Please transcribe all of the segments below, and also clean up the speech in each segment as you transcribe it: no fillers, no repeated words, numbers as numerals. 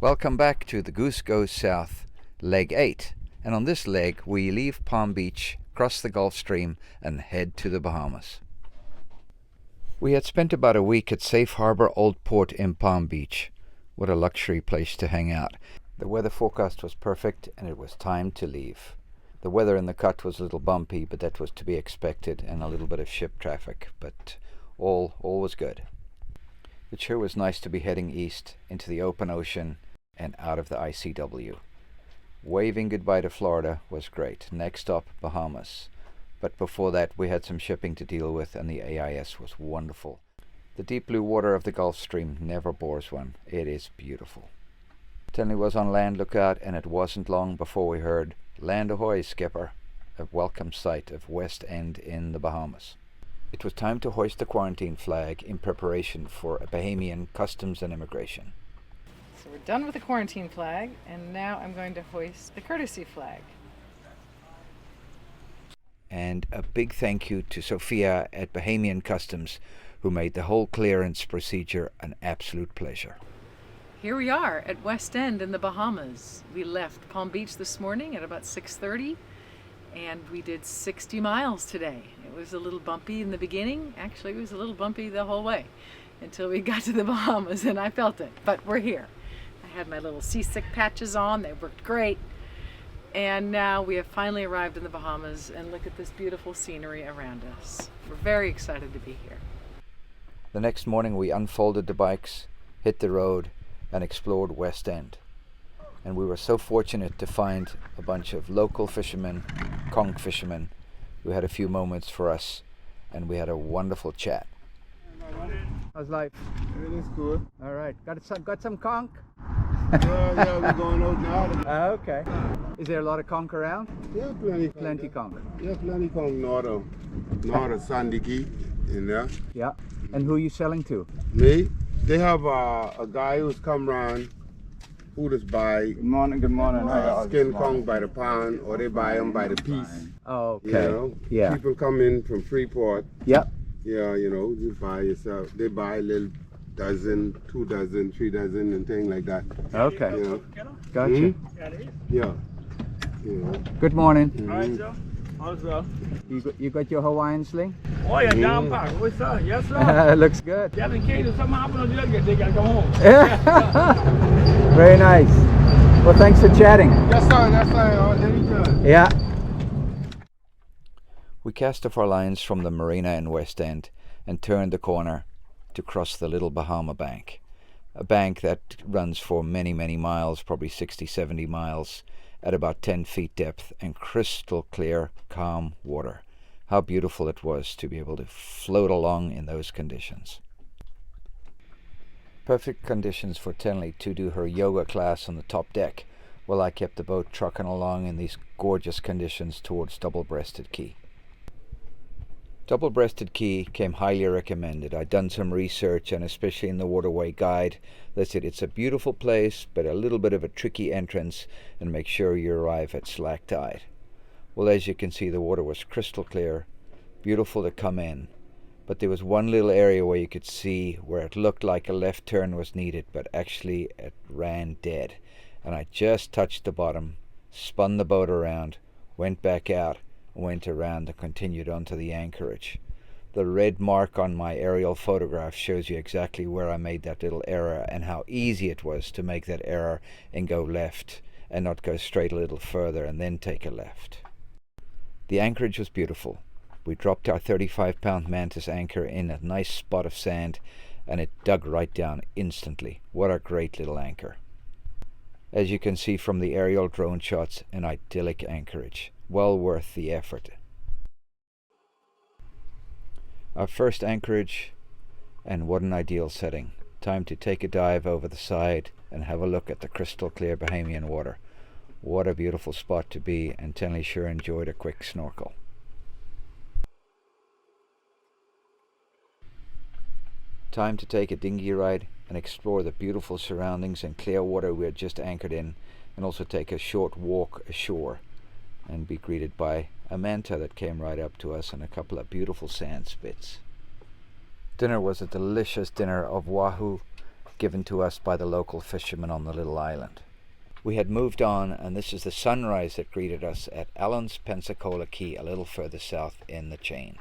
Welcome back to the Goose Goes South, leg 8. And on this leg, we leave Palm Beach, cross the Gulf Stream, and head to the Bahamas. We had spent about a week at Safe Harbor Old Port in Palm Beach. What a luxury place to hang out. The weather forecast was perfect, and it was time to leave. The weather in the cut was a little bumpy, but that was to be expected, and a little bit of ship traffic, but all was good. It sure was nice to be heading east into the open ocean and out of the ICW. Waving goodbye to Florida was great. Next stop, Bahamas. But before that, we had some shipping to deal with, and the AIS was wonderful. The deep blue water of the Gulf Stream never bores one. It is beautiful. Tenley was on land lookout, and it wasn't long before we heard, "Land ahoy, skipper," a welcome sight of West End in the Bahamas. It was time to hoist the quarantine flag in preparation for a Bahamian customs and immigration. So we're done with the quarantine flag, and now I'm going to hoist the courtesy flag. And a big thank you to Sophia at Bahamian Customs, who made the whole clearance procedure an absolute pleasure. Here we are at West End in the Bahamas. We left Palm Beach this morning at about 6:30, and we did 60 miles today. It was a little bumpy in the beginning. Actually, it was a little bumpy the whole way until we got to the Bahamas, and I felt it, but we're here. I had my little seasick patches on. They worked great. And now we have finally arrived in the Bahamas, and look at this beautiful scenery around us. We're very excited to be here. The next morning we unfolded the bikes, hit the road, and explored West End. And we were so fortunate to find a bunch of local fishermen, conch fishermen, who had a few moments for us, and we had a wonderful chat. How's life? It is good. All right. Got some conch? Yeah, we're going out now. Okay. Is there a lot of conch around? Yeah, Plenty conch. Yeah, plenty conch north of Sandy Key in there. Yeah. And who are you selling to? Me? They have a guy who's come around who just buy Good morning. skin conch by the pound, or they buy them by the piece. Oh, okay. You know? Yeah. People come in from Freeport. Yep. Yeah, you know, you buy yourself. They buy a little dozen, 2 dozen, 3 dozen, and things like that. Okay. You know? Gotcha. Yeah. You know. Good morning. Mhm. Alright, sir. How's well? You got your Hawaiian sling? Oh, yeah, down Yeah. park. What's up? Yes, sir. Looks good. Just in case if something happens, they gotta come home. Very nice. Well, thanks for chatting. Yes, sir. Yes, sir. Anytime. Yeah. We cast off our lines from the marina in West End and turned the corner to cross the Little Bahama Bank. A bank that runs for many, many miles, probably 60, 70 miles, at about 10 feet depth, and crystal clear, calm water. How beautiful it was to be able to float along in those conditions. Perfect conditions for Tenley to do her yoga class on the top deck, while I kept the boat trucking along in these gorgeous conditions towards Double-Breasted Key. Double-Breasted Key came highly recommended. I'd done some research, and especially in the Waterway Guide, they said it's a beautiful place, but a little bit of a tricky entrance, and make sure you arrive at slack tide. Well, as you can see, the water was crystal clear, beautiful to come in, but there was one little area where you could see where it looked like a left turn was needed, but actually it ran dead. And I just touched the bottom, spun the boat around, went back out, went around and continued onto the anchorage. The red mark on my aerial photograph shows you exactly where I made that little error and how easy it was to make that error and go left and not go straight a little further and then take a left. The anchorage was beautiful. We dropped our 35-pound Mantis anchor in a nice spot of sand, and it dug right down instantly. What a great little anchor. As you can see from the aerial drone shots, an idyllic anchorage. Well worth the effort. Our first anchorage, and what an ideal setting. Time to take a dive over the side and have a look at the crystal clear Bahamian water. What a beautiful spot to be, and Tenley sure enjoyed a quick snorkel. Time to take a dinghy ride and explore the beautiful surroundings and clear water we had just anchored in, and also take a short walk ashore and be greeted by a manta that came right up to us and a couple of beautiful sand spits. Dinner was a delicious dinner of wahoo given to us by the local fishermen on the little island. We had moved on, and this is the sunrise that greeted us at Allen's Pensacola Key, a little further south in the chain.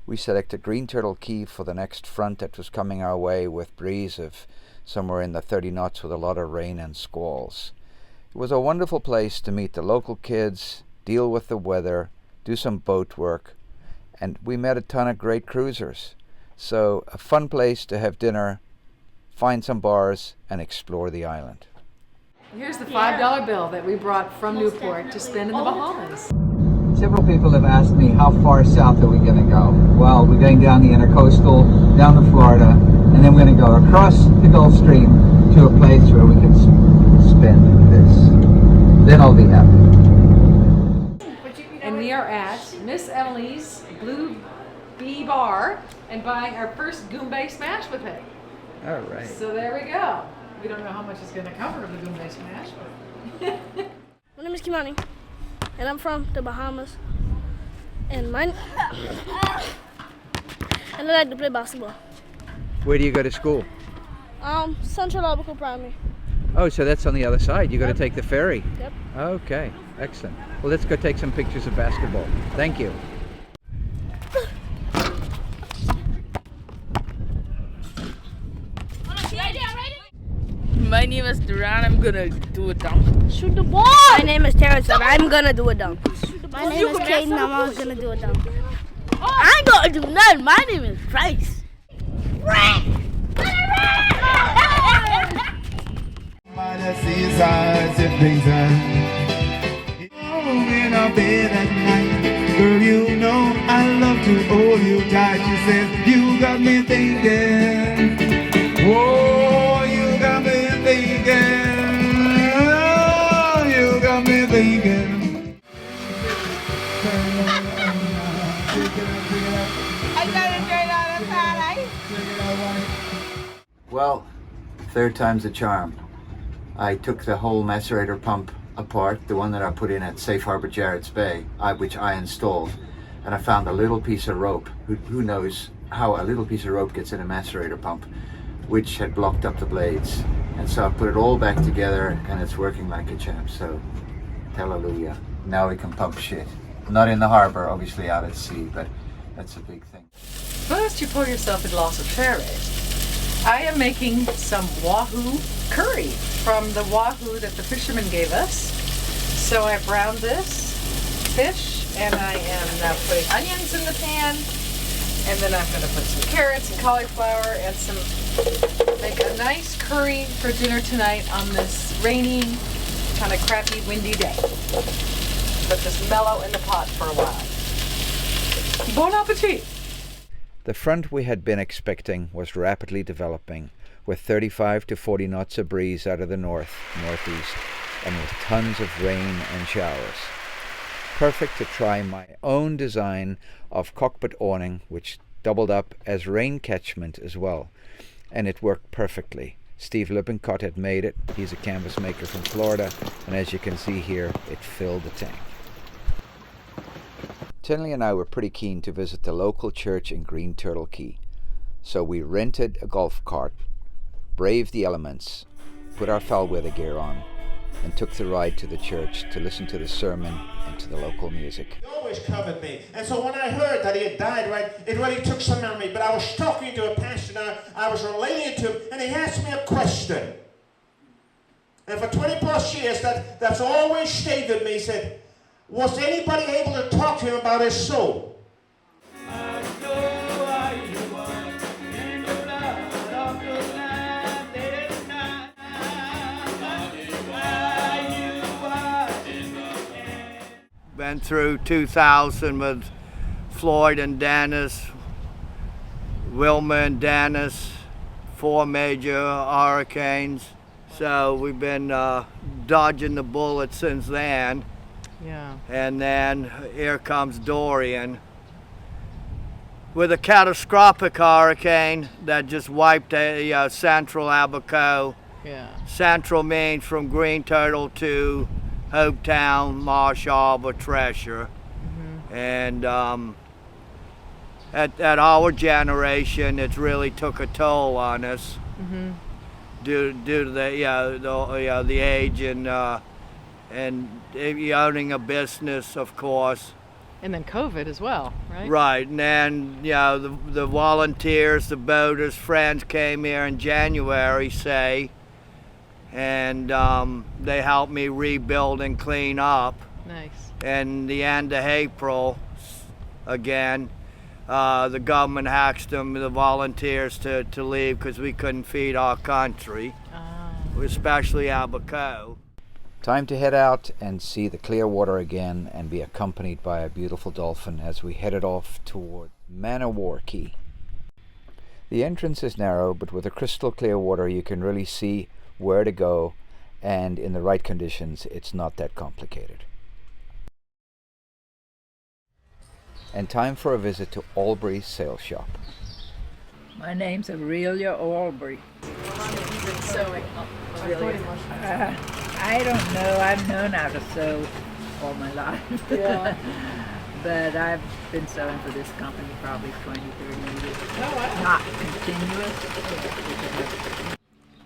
We selected Green Turtle Key for the next front that was coming our way, with breeze of somewhere in the 30 knots with a lot of rain and squalls. It was a wonderful place to meet the local kids, deal with the weather, do some boat work, and we met a ton of great cruisers. So a fun place to have dinner, find some bars, and explore the island. Here's the $5 bill that we brought from Newport to spend in the Bahamas. Several people have asked me how far south are we going to go. Well, we're going down the intercoastal, down to Florida, and then we're going to go across the Gulf Stream to a place where we can spend this. Then I'll be happy. And we are at Miss Emily's Blue Bee Bar and buying our first Goombay Smash with it. All right. So there we go. We don't know how much it's going to cover the Goombay Smash, but... My name is Kimani, and I'm from the Bahamas. And I like to play basketball. Where do you go to school? Central Albuquerque Primary. Oh, so that's on the other side. You got to take the ferry. Yep. Okay, excellent. Well, let's go take some pictures of basketball. Thank you. My name is Duran. I'm gonna do a dunk. Shoot the ball! My name is Terrence, and I'm gonna do a dunk. My name is Caden, and I'm gonna do a dunk. I ain't gonna do nothing. My name is Price. In our bed at night, girl, you know I love to hold you tight. She says, you got me thinking, oh, you got me thinking, oh, you got me thinking. I got it straight out of side. Well, third time's a charm. I took the whole macerator pump apart, the one that I put in at Safe Harbor Jarrett's Bay, which I installed, and I found a little piece of rope. Who knows how a little piece of rope gets in a macerator pump, which had blocked up the blades. And so I put it all back together, and it's working like a champ, so hallelujah. Now we can pump shit. Not in the harbor, obviously out at sea, but that's a big thing. First, you pour yourself a glass of sherry. I am making some wahoo curry from the wahoo that the fishermen gave us. So I browned this fish, and I am now putting onions in the pan, and then I'm going to put some carrots and cauliflower and make a nice curry for dinner tonight on this rainy, kind of crappy, windy day. Let this mellow in the pot for a while. Bon appetit! The front we had been expecting was rapidly developing, with 35 to 40 knots of breeze out of the northeast, and with tons of rain and showers. Perfect to try my own design of cockpit awning, which doubled up as rain catchment as well, and it worked perfectly. Steve Lippincott had made it. He's a canvas maker from Florida, and as you can see here, it filled the tank. Tinley and I were pretty keen to visit the local church in Green Turtle Key, so we rented a golf cart, braved the elements, put our foul weather gear on, and took the ride to the church to listen to the sermon and to the local music. He always covered me, and so when I heard that he had died, right, it really took some memory. But I was talking to a pastor, and I was relating to him, and he asked me a question. And for 20 plus years, that's always stayed with me. He said, was anybody able to talk to him about his soul? Been through 2000 with Floyd and Dennis, Wilma and Dennis, 4 major hurricanes. So we've been dodging the bullets since then. Yeah. And then here comes Dorian with a catastrophic hurricane that just wiped central Abaco. Yeah. Central means from Green Turtle to Hopetown, Marsh Harbor, Treasure. Mm-hmm. And at our generation, it's really took a toll on us. due to the age and owning a business, of course. And then COVID as well, right? Right, and then the volunteers, the boaters, friends came here in January, say, and they helped me rebuild and clean up. Nice. And the end of April, again, the government asked them, the volunteers, to leave because we couldn't feed our country, especially Abaco. Time to head out and see the clear water again and be accompanied by a beautiful dolphin as we headed off toward Man-o-War Key. The entrance is narrow, but with the crystal clear water you can really see where to go, and in the right conditions it's not that complicated. And time for a visit to Albury's sail shop. My name's Aurelia Albury. I don't know. I've known how to sew all my life. Yeah. But I've been sewing for this company probably 20, 30 years. Oh, wow. Not continuous.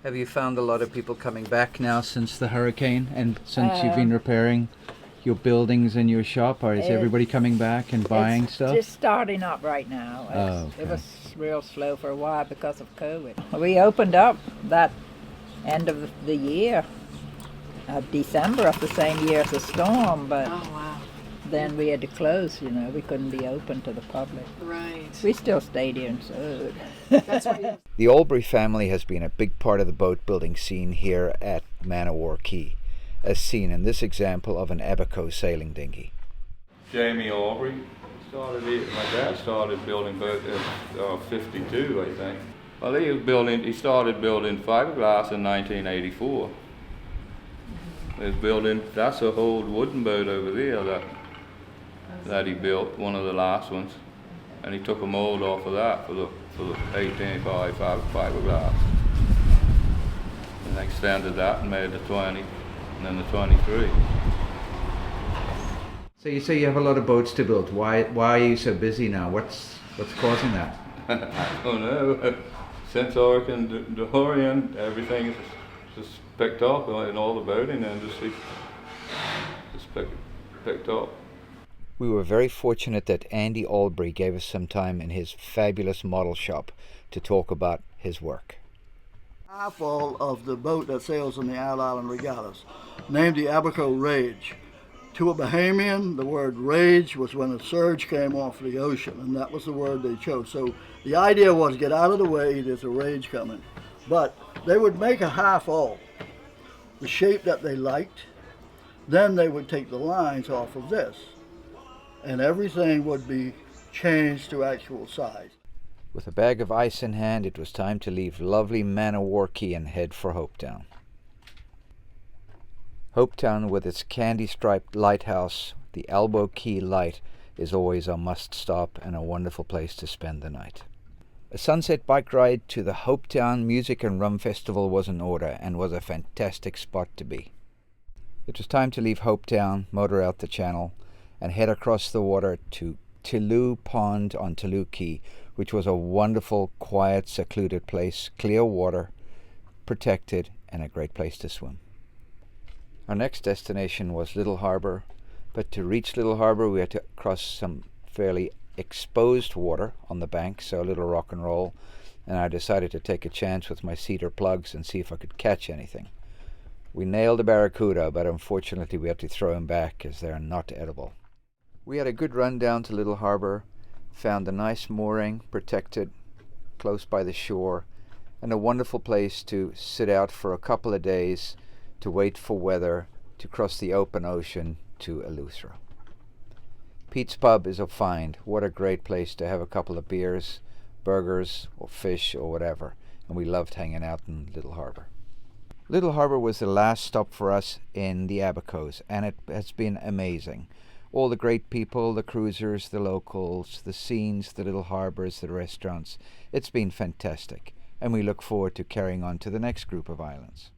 Have you found a lot of people coming back now since the hurricane and since you've been repairing your buildings and your shop, or is everybody coming back and buying stuff? It's just starting up right now. Okay. It was real slow for a while because of COVID. We opened up that end of the year, December of the same year as the storm, but then we had to close, we couldn't be open to the public. Right. We still stayed here and sewed. That's right. The Albury family has been a big part of the boat building scene here at Man-o-War Key, as seen in this example of an Abaco sailing dinghy. Jamie Albury started it. My dad started building boats in 52, I think. Well, he started building fiberglass in 1984. He was building, that's a old wooden boat over there that he built, one of the last ones, and he took a mold off of that for the 1885 fiberglass, and extended that and made the 20, and then the 23. So you say you have a lot of boats to build. Why are you so busy now? What's causing that? I don't know. Since Hurricane Dorian, everything is just picked up in all the boating industry. Just picked up. We were very fortunate that Andy Albury gave us some time in his fabulous model shop to talk about his work. Half all of the boat that sails in the Isle Island regattas, named the Abaco Rage. To a Bahamian, the word rage was when a surge came off the ocean, and that was the word they chose. So the idea was, get out of the way, there's a rage coming. But they would make a half hull, the shape that they liked. Then they would take the lines off of this, and everything would be changed to actual size. With a bag of ice in hand, it was time to leave lovely Man-o-War Key and head for Hopetown. Hopetown, with its candy-striped lighthouse, the Elbow Key Light, is always a must-stop and a wonderful place to spend the night. A sunset bike ride to the Hopetown Music and Rum Festival was in order and was a fantastic spot to be. It was time to leave Hopetown, motor out the channel, and head across the water to Tilloo Pond on Tilloo Key, which was a wonderful, quiet, secluded place, clear water, protected, and a great place to swim. Our next destination was Little Harbor, but to reach Little Harbor we had to cross some fairly exposed water on the bank, so a little rock and roll, and I decided to take a chance with my cedar plugs and see if I could catch anything. We nailed a barracuda, but unfortunately we had to throw him back as they are not edible. We had a good run down to Little Harbor, found a nice mooring, protected, close by the shore, and a wonderful place to sit out for a couple of days to wait for weather to cross the open ocean to Eleuthera. Pete's Pub is a find. What a great place to have a couple of beers, burgers, or fish, or whatever, and we loved hanging out in Little Harbor. Little Harbor was the last stop for us in the Abacos, and it has been amazing. All the great people, the cruisers, the locals, the scenes, the little harbors, the restaurants. It's been fantastic, and we look forward to carrying on to the next group of islands.